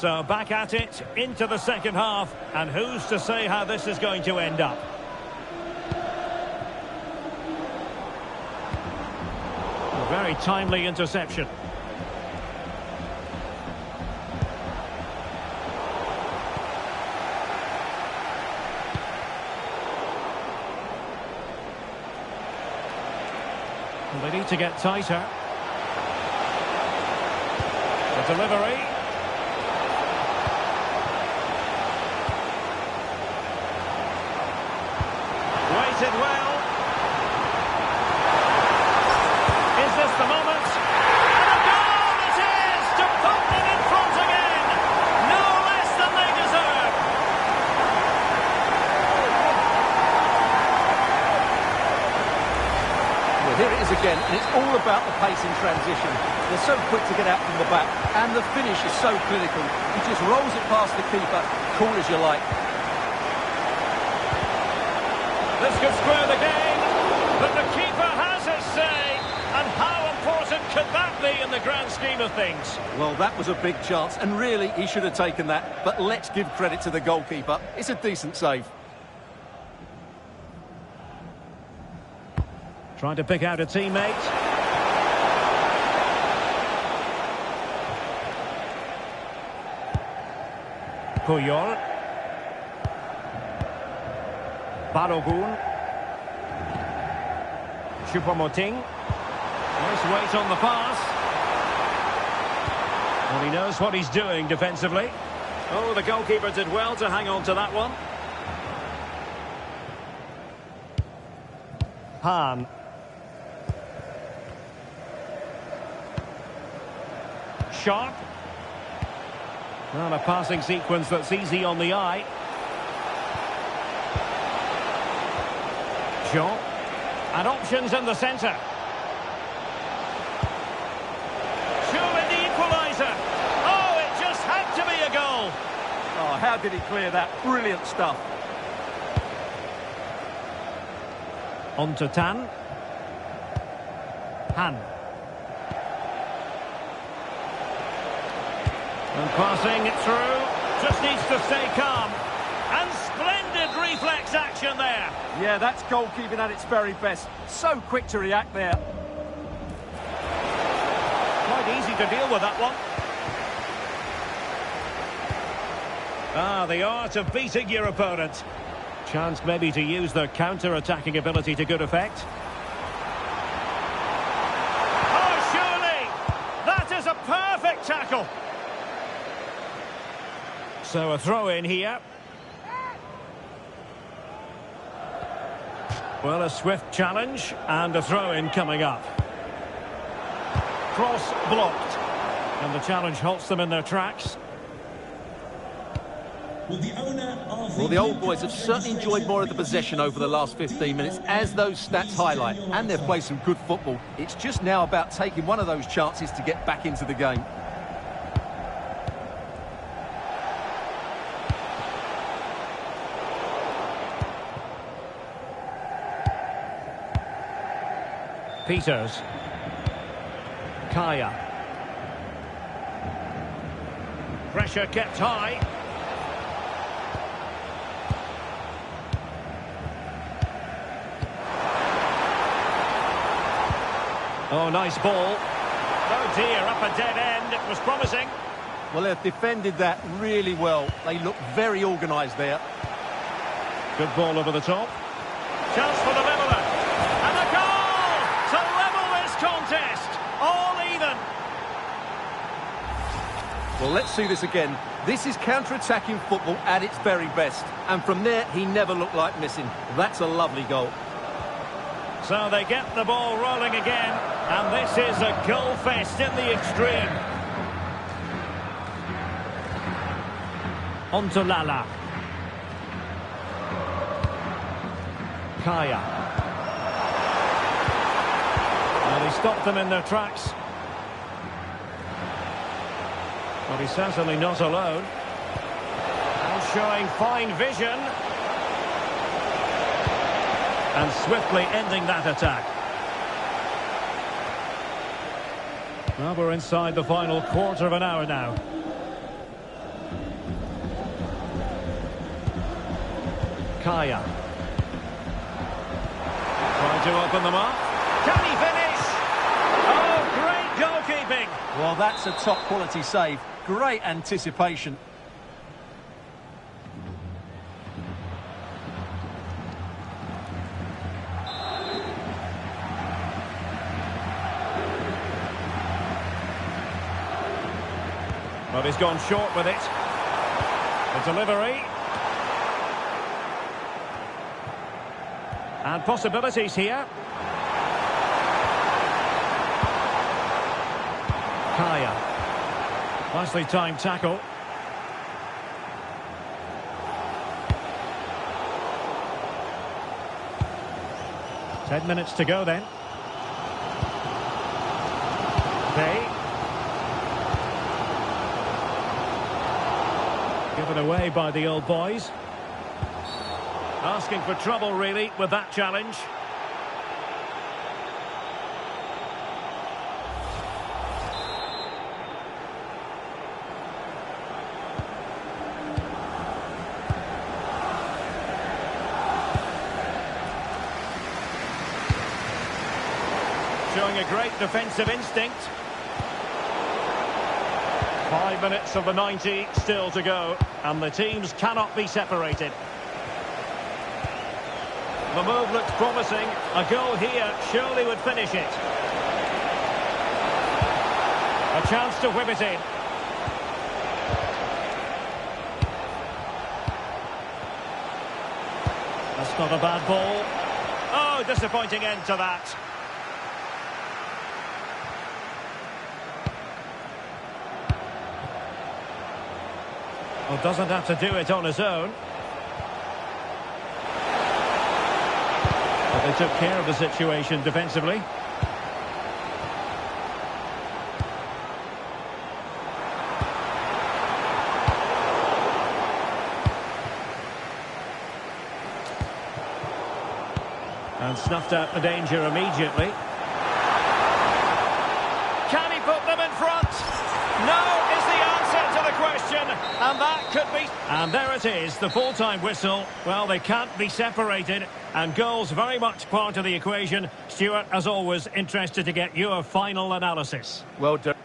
So back at it into the second half, and who's to say how this is going to end up? A very timely interception. Well, they need to get tighter. The delivery. Waited well. Is this the moment? And a goal it is to put them in front again. No less than they deserve. Well, here it is again, and it's all about the pace in transition. They're so quick to get out from the back, and the finish is so clinical. He just rolls it past the keeper, cool as you like. This could square the game, but the keeper has his say. And how important could that be in the grand scheme of things? Well, that was a big chance, and really, he should have taken that. But let's give credit to the goalkeeper. It's a decent save. Trying to pick out a teammate. Puyol. Balogun. Choupo-Moting. Nice weight on the pass. Well, he knows what he's doing defensively. Oh, the goalkeeper did well to hang on to that one. Hahn. Sharp. Well, a passing sequence that's easy on the eye. Jean. And options in the centre. Surely the equaliser. Oh, it just had to be a goal. Oh, how did he clear that? Brilliant stuff. On to Tan. Han. And passing it through. Just needs to stay calm. And splendid reflex action there. Yeah, that's goalkeeping at its very best. So quick to react there. Quite easy to deal with that one. Ah, the art of beating your opponent. Chance maybe to use their counter-attacking ability to good effect. Oh, surely! That is a perfect tackle. So a throw-in here. Well, a swift challenge and a throw-in coming up. Cross blocked. And the challenge halts them in their tracks. Well, the old boys have certainly enjoyed more of the possession over the last 15 minutes, as those stats highlight, and they've played some good football. It's just now about taking one of those chances to get back into the game. Peters. Kaya. Pressure kept high. Oh, nice ball. Oh dear, up a dead end. It was promising. Well, they've defended that really well. They look very organised there. Good ball over the top. Chance for the leveller. And a goal to level this contest. All even. Well, let's see this again. This is counter-attacking football at its very best. And from there, he never looked like missing. That's a lovely goal. So they get the ball rolling again, and this is a goal fest in the extreme. On to Lala. Kaya. Well, he stopped them in their tracks. Well, he's certainly not alone. And showing fine vision. And swiftly ending that attack. Well, we're inside the final quarter of an hour now. Kaya. Trying to open them up. Can he finish? Oh, great goalkeeping. Well, that's a top quality save. Great anticipation. But he's gone short with it. The delivery. And possibilities here. Kaya. Nicely timed tackle. Ten minutes to go then. Okay. Given away by the old boys. Asking for trouble, really, with that challenge. Showing a great defensive instinct. 5 minutes of the 90 still to go, and the teams cannot be separated. The move looks promising. A goal here surely would finish it. A chance to whip it in. That's not a bad ball. Oh, disappointing end to that. Well, doesn't have to do it on his own. But they took care of the situation defensively. And snuffed out the danger immediately. Can he put them in front? No is the answer to the question. And that could be... And there it is, the full-time whistle. Well, they can't be separated. And goals very much part of the equation. Stuart, as always, interested to get your final analysis. Well done.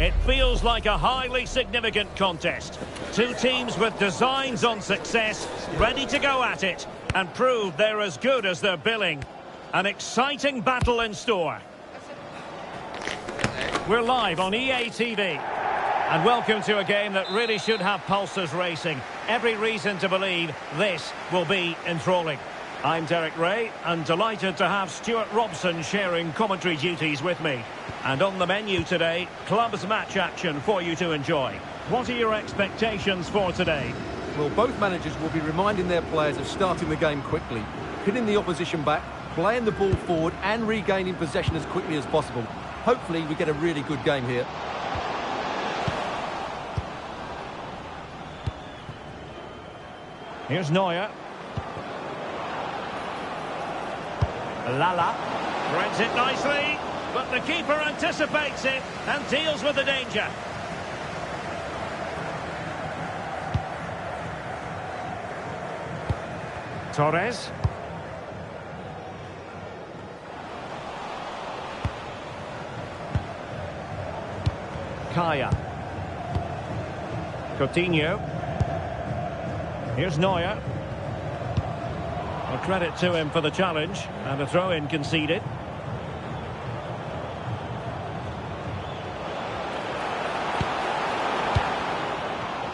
It feels like a highly significant contest. Two teams with designs on success, ready to go at it, and prove they're as good as their billing. An exciting battle in store. We're live on EA TV. And welcome to a game that really should have pulses racing. Every reason to believe this will be enthralling. I'm Derek Ray, and delighted to have Stuart Robson sharing commentary duties with me. And on the menu today, clubs match action for you to enjoy. What are your expectations for today? Well, both managers will be reminding their players of starting the game quickly, pinning the opposition back, playing the ball forward and regaining possession as quickly as possible. Hopefully we get a really good game here. Here's Neuer. Lala threads it nicely, but the keeper anticipates it and deals with the danger. Torres. Kaya. Coutinho. Here's Neuer. Well, credit to him for the challenge, and a throw-in conceded.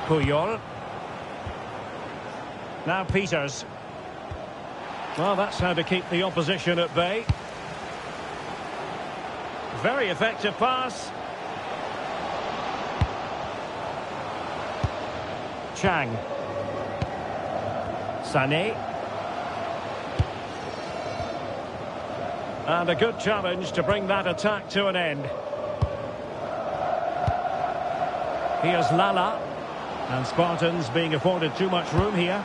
Puyol. Now Peters. Well, that's how to keep the opposition at bay. Very effective pass. Chang. Sané. And a good challenge to bring that attack to an end. Here's Lala. And Spartans being afforded too much room here.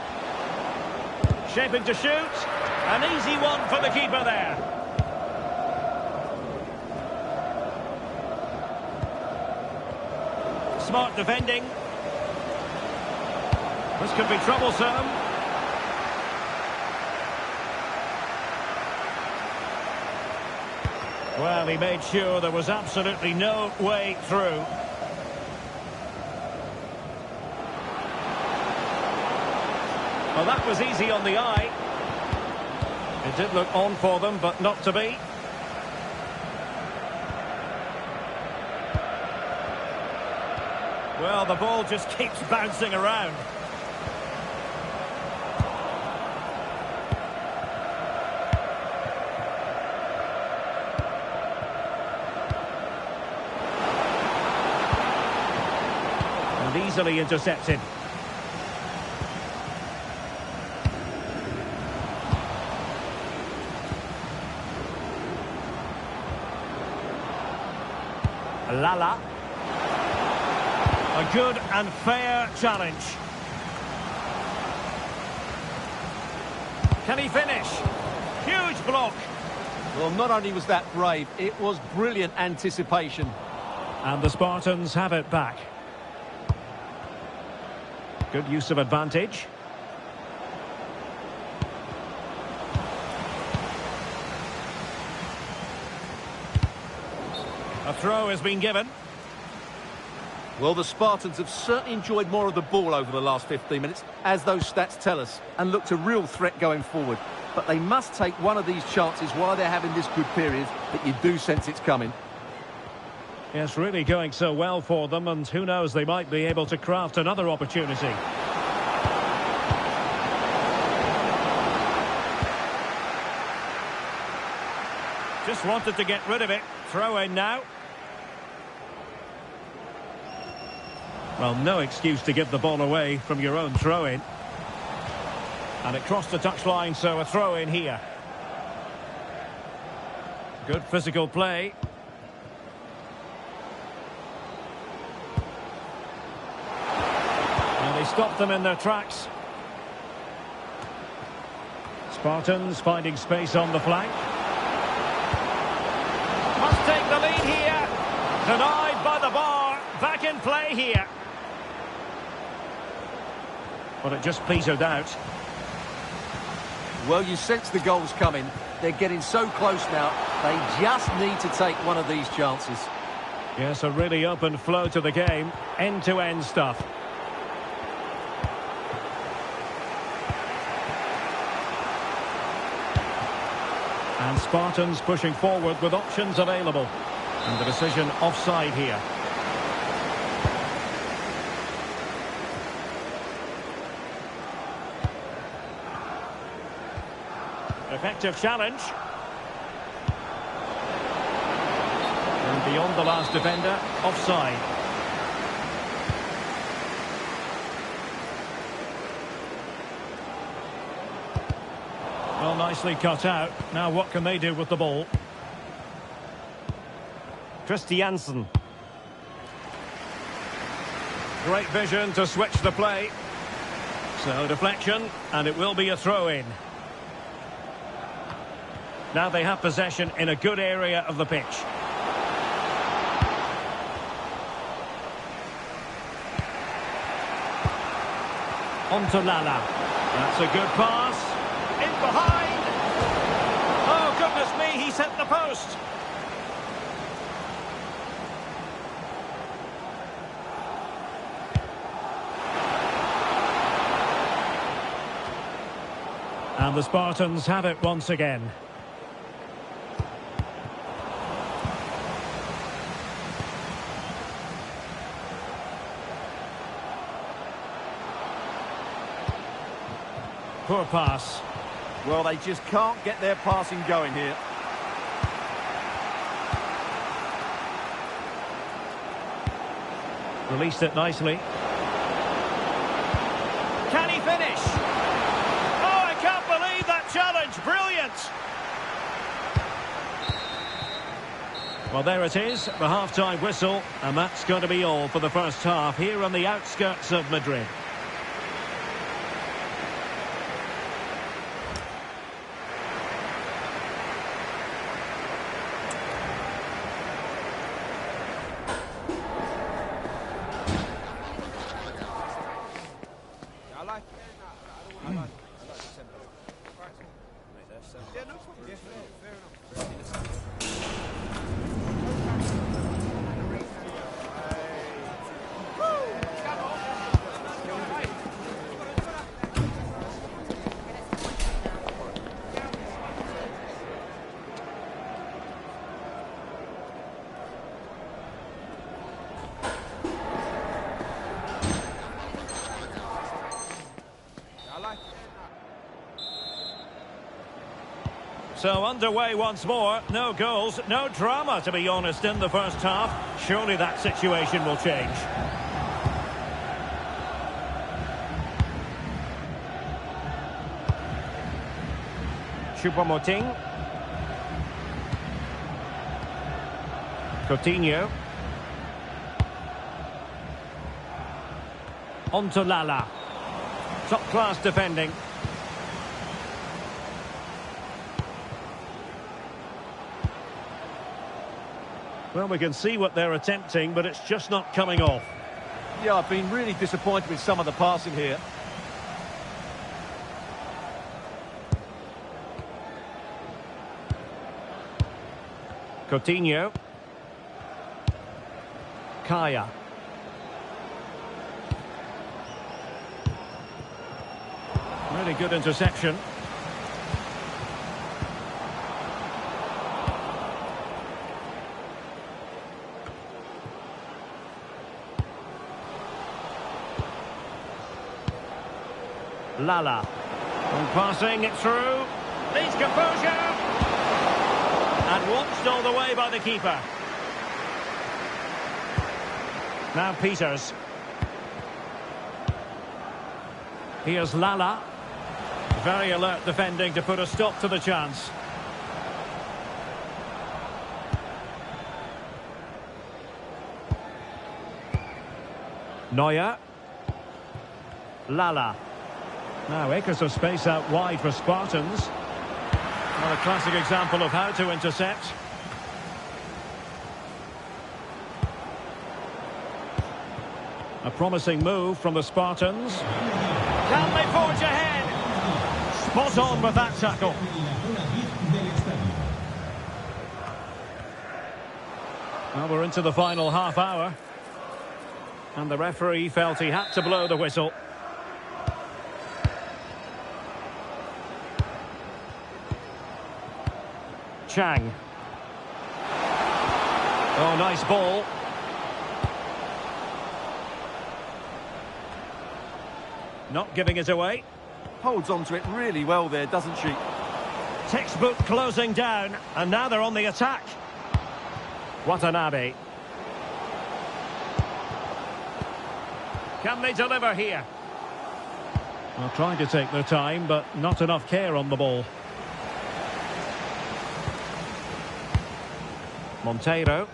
Shaping to shoot. An easy one for the keeper there. Smart defending. This could be troublesome. Well, he made sure there was absolutely no way through. Well, that was easy on the eye. It did look on for them, but not to be. Well, the ball just keeps bouncing around. Easily intercepted. Lala. A good and fair challenge. Can he finish? Huge block. Well, not only was that brave, it was brilliant anticipation. And the Spartans have it back. Good use of advantage. A throw has been given. Well, the Spartans have certainly enjoyed more of the ball over the last 15 minutes, as those stats tell us, and looked a real threat going forward. But they must take one of these chances while they're having this good period that you do sense it's coming. It's really going so well for them, and who knows, they might be able to craft another opportunity. Just wanted to get rid of it. Throw in now. Well, no excuse to give the ball away from your own throw-in. And it crossed the touchline, so a throw-in here. Good physical play. And they stopped them in their tracks. Spartans finding space on the flank. Must take the lead here. Denied by the bar. Back in play here. But it just petered out. Well, you sense the goals coming. They're getting so close now. They just need to take one of these chances. Yes, a really open flow to the game. End-to-end stuff. And Spartans pushing forward with options available. And the decision offside here. Effective challenge. And beyond the last defender, offside. Well, nicely cut out. Now what can they do with the ball? Christiansen. Great vision to switch the play. So deflection, and it will be a throw-in. Now they have possession in a good area of the pitch. On to Lala. That's a good pass. In behind. Oh, goodness me, he's hit the post. And the Spartans have it once again. Poor pass. Well, they just can't get their passing going here. Released it nicely. Can he finish? Oh, I can't believe that challenge. Brilliant. Well, there it is, the half-time whistle. And that's going to be all for the first half here on the outskirts of Madrid. So underway once more. No goals, no drama, to be honest, in the first half. Surely that situation will change. Choupo-Moting. Coutinho. On to Lala. Top-class defending. Well, we can see what they're attempting, but it's just not coming off. Yeah, I've been really disappointed with some of the passing here. Coutinho. Kaya. Really good interception. Lala. And passing it through. Needs composure. And watched all the way by the keeper. Now Peters. Here's Lala. Very alert defending to put a stop to the chance. Neuer. Lala. Now acres of space out wide for Spartans. Well, a classic example of how to intercept. A promising move from the Spartans. Can they forge ahead? Spot on with that tackle. Well, we're into the final half hour. And the referee felt he had to blow the whistle. Chang. Oh, nice ball. Not giving it away. Holds on to it really well there, doesn't she? Textbook closing down, and now they're on the attack. Watanabe. Can they deliver here? Well, trying to take their time, but not enough care on the ball. Monteiro.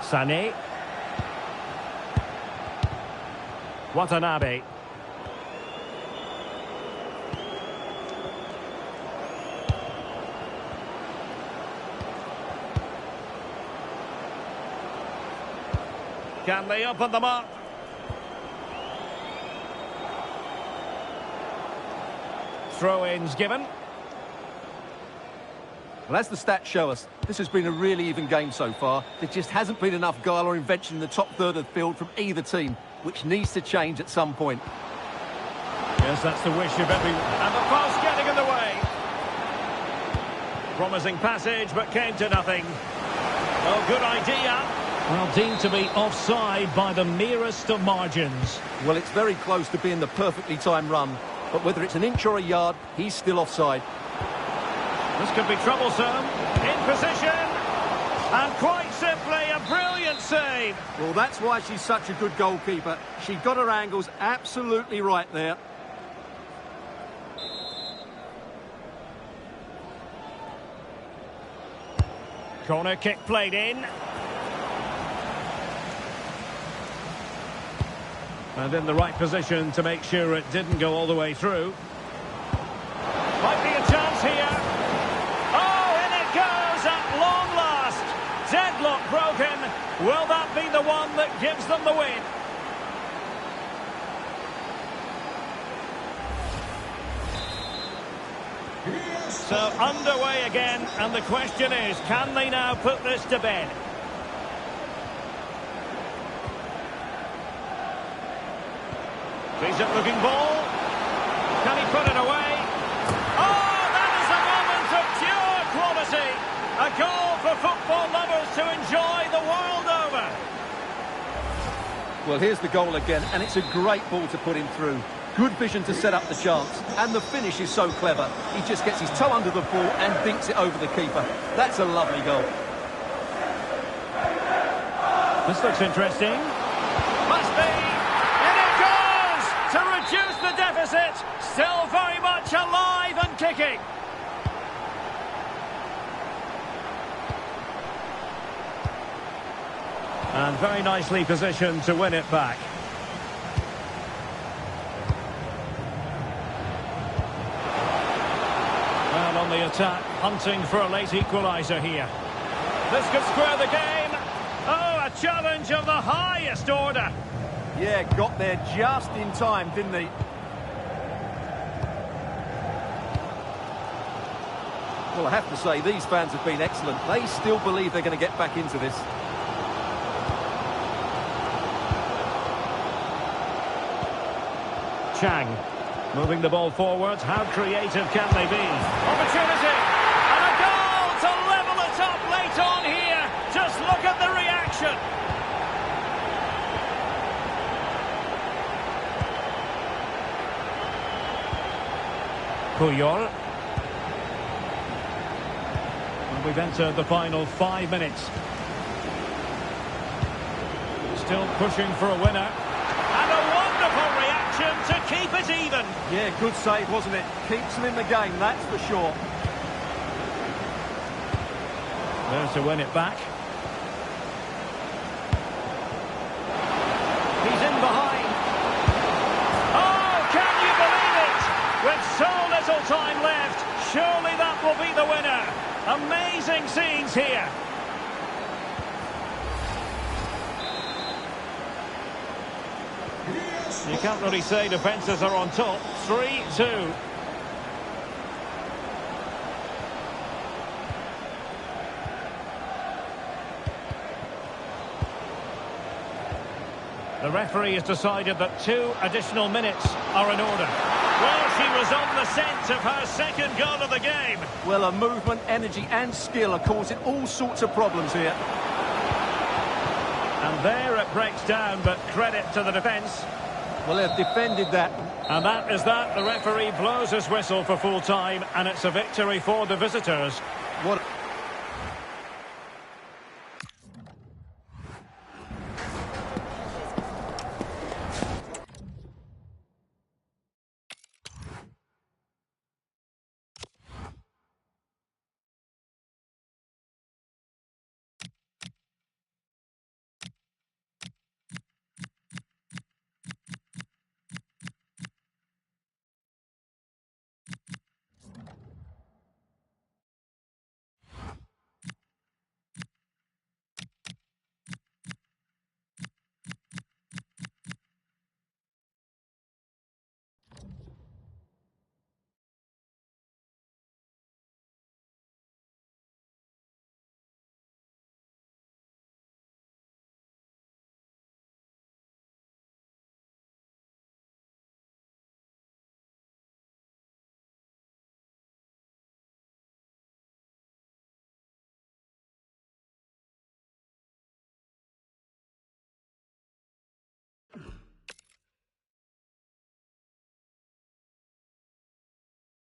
Sané. Watanabe. Can they open them up? Throw-ins given. Well, as the stats show us, this has been a really even game so far. There just hasn't been enough guile or invention in the top third of the field from either team, which needs to change at some point. Yes, that's the wish of everyone. And the pass getting in the way. Promising passage, but came to nothing. Oh, good idea. Well, deemed to be offside by the merest of margins. Well, it's very close to being the perfectly timed run, but whether it's an inch or a yard, he's still offside. This could be troublesome. In position. And quite simply, a brilliant save. Well, that's why she's such a good goalkeeper. She got her angles absolutely right there. Corner kick played in. And in the right position to make sure it didn't go all the way through. Might be a chance here. Oh, in it goes at long last. Deadlock broken. Will that be the one that gives them the win? So underway again, and the question is, can they now put this to bed? Decent looking ball. Can he put it away? Oh, that is a moment of pure quality. A goal for football lovers to enjoy the world over. Well, here's the goal again, and it's a great ball to put him through. Good vision to set up the chance, and the finish is so clever. He just gets his toe under the ball and dinks it over the keeper. That's a lovely goal. This looks interesting. Must be. To reduce the deficit, still very much alive and kicking. And very nicely positioned to win it back. And on the attack, hunting for a late equaliser here. This could square the game. Oh, a challenge of the highest order. Yeah, got there just in time, didn't he? Well, I have to say, these fans have been excellent. They still believe they're going to get back into this. Chang, moving the ball forwards. How creative can they be? Opportunity! And a goal to level it up late on here. Just look at the reaction. Puyol. And we've entered the final 5 minutes. Still pushing for a winner. And a wonderful reaction to keep it even. Yeah, good save, wasn't it? Keeps them in the game, that's for sure. There to win it back. He's in behind. Oh, can you believe it? With so little time left, surely that will be the winner. Amazing scenes here. You can't really say defences are on top. 3-2. The referee has decided that 2 additional minutes are in order. Well, she was on the scent of her second goal of the game. Well, her movement, energy and skill are causing all sorts of problems here. And there it breaks down, but credit to the defence. Well, they've defended that. And that is that. The referee blows his whistle for full time, and it's a victory for the visitors. What